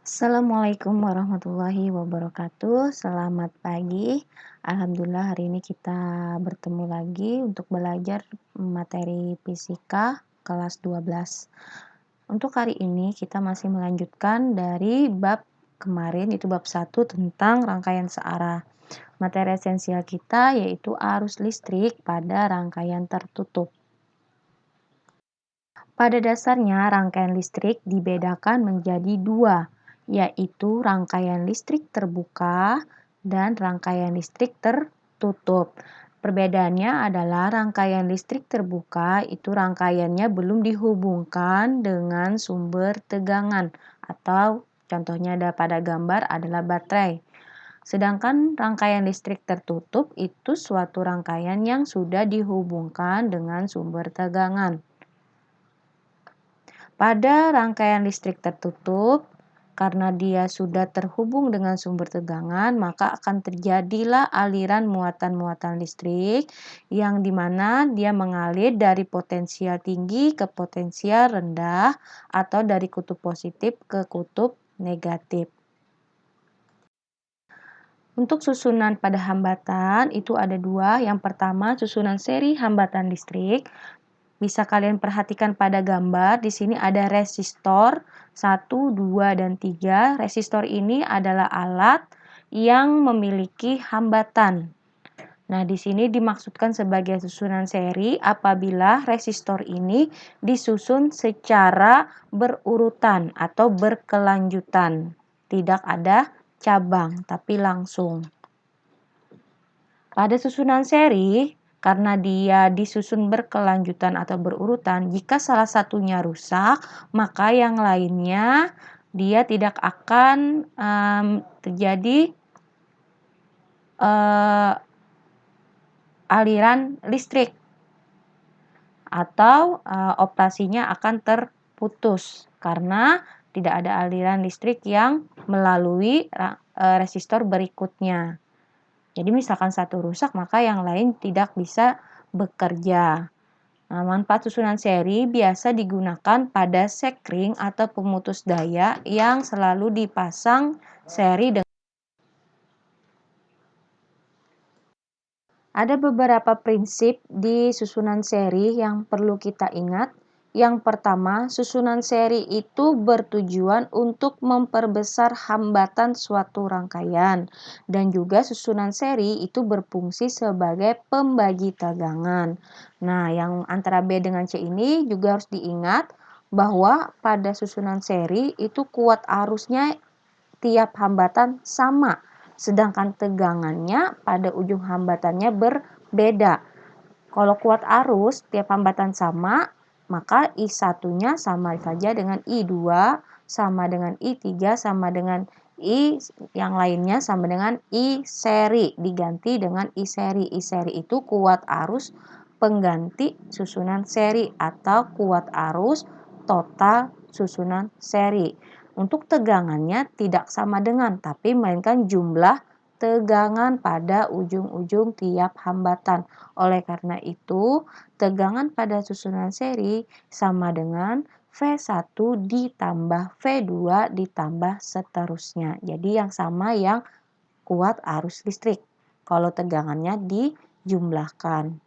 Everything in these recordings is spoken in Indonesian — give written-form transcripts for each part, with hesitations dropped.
Assalamualaikum warahmatullahi wabarakatuh. Selamat pagi. Alhamdulillah hari ini kita bertemu lagi untuk belajar materi fisika kelas 12. Untuk hari ini kita masih melanjutkan dari bab kemarin, itu bab 1 tentang rangkaian searah. Materi esensial kita yaitu arus listrik pada rangkaian tertutup. Pada dasarnya, rangkaian listrik dibedakan menjadi dua, yaitu rangkaian listrik terbuka dan rangkaian listrik tertutup. Perbedaannya adalah rangkaian listrik terbuka itu rangkaiannya belum dihubungkan dengan sumber tegangan atau contohnya pada gambar adalah baterai. Sedangkan rangkaian listrik tertutup itu suatu rangkaian yang sudah dihubungkan dengan sumber tegangan. Pada rangkaian listrik tertutup, karena dia sudah terhubung dengan sumber tegangan, maka akan terjadilah aliran muatan-muatan listrik yang dimana dia mengalir dari potensial tinggi ke potensial rendah atau dari kutub positif ke kutub negatif. Untuk susunan pada hambatan itu ada dua. Yang pertama susunan seri hambatan listrik. Bisa kalian perhatikan pada gambar, di sini ada resistor 1, 2, dan 3. Resistor ini adalah alat yang memiliki hambatan. Nah, di sini dimaksudkan sebagai susunan seri apabila resistor ini disusun secara berurutan atau berkelanjutan. Tidak ada cabang, tapi langsung. Pada susunan seri, karena dia disusun berkelanjutan atau berurutan, jika salah satunya rusak, maka yang lainnya dia tidak akan terjadi aliran listrik atau operasinya akan terputus karena tidak ada aliran listrik yang melalui resistor berikutnya. Jadi misalkan satu rusak, maka yang lain tidak bisa bekerja. Nah, manfaat susunan seri biasa digunakan pada sekring atau pemutus daya yang selalu dipasang seri dengan. Ada beberapa prinsip di susunan seri yang perlu kita ingat. Yang pertama, susunan seri itu bertujuan untuk memperbesar hambatan suatu rangkaian. Dan juga susunan seri itu berfungsi sebagai pembagi tegangan. Nah, yang antara B dengan C ini juga harus diingat bahwa pada susunan seri itu kuat arusnya tiap hambatan sama. Sedangkan tegangannya pada ujung hambatannya berbeda. Kalau kuat arus tiap hambatan sama, maka I1-nya sama saja dengan I2, sama dengan I3, sama dengan I yang lainnya sama dengan I seri, diganti dengan I seri. I seri itu kuat arus pengganti susunan seri atau kuat arus total susunan seri. Untuk tegangannya tidak sama dengan, tapi melainkan jumlah tegangan pada ujung-ujung tiap hambatan. Oleh karena itu, tegangan pada susunan seri sama dengan V1 ditambah V2 ditambah seterusnya. Jadi yang sama yang kuat arus listrik kalau tegangannya dijumlahkan.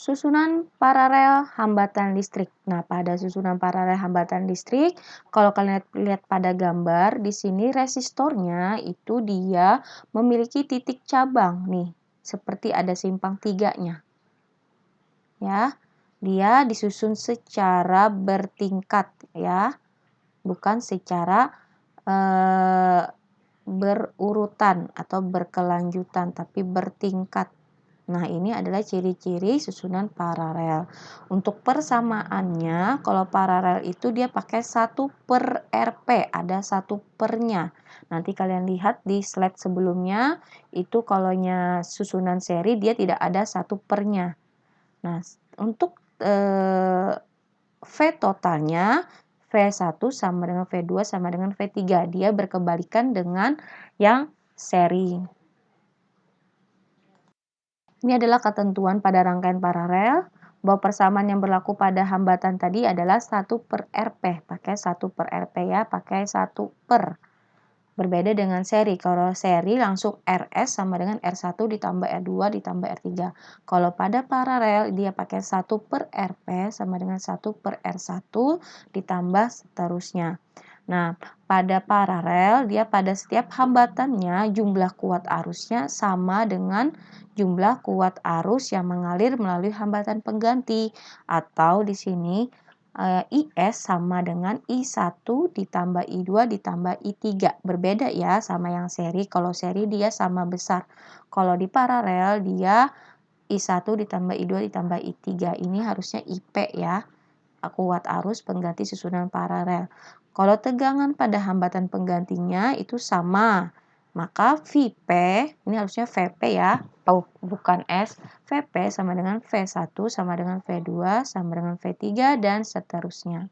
Susunan paralel hambatan listrik. Nah, pada susunan paralel hambatan listrik, kalau kalian lihat pada gambar, di sini resistornya itu dia memiliki titik cabang nih, seperti ada simpang tiganya. Ya, dia disusun secara bertingkat ya, bukan secara berurutan atau berkelanjutan, tapi bertingkat. Nah, ini adalah ciri-ciri susunan paralel. Untuk persamaannya, kalau paralel itu dia pakai 1/RP, ada 1 pernya. Nanti kalian lihat di slide sebelumnya, itu kalaunya susunan seri dia tidak ada 1 pernya. Nah, untuk V totalnya, V1 sama dengan V2 sama dengan V3. Dia berkebalikan dengan yang seri. Ini adalah ketentuan pada rangkaian paralel. Bahwa persamaan yang berlaku pada hambatan tadi adalah 1/RP. Pakai 1/RP ya, pakai 1/. Berbeda dengan seri. Kalau seri langsung RS sama dengan R1 ditambah R2 ditambah R3. Kalau pada paralel dia pakai 1/RP sama dengan 1/R1 ditambah seterusnya. Nah, pada paralel dia pada setiap hambatannya jumlah kuat arusnya sama dengan jumlah kuat arus yang mengalir melalui hambatan pengganti. Atau di sini IS sama dengan I1 ditambah I2 ditambah I3. Berbeda ya sama yang seri. Kalau seri dia sama besar. Kalau di paralel dia I1 ditambah I2 ditambah I3. Ini harusnya IP ya. Kuat arus pengganti susunan paralel. Kalau tegangan pada hambatan penggantinya itu sama. Maka VP, ini harusnya VP ya, bukan S. VP sama dengan V1 sama dengan V2 sama dengan V3 dan seterusnya.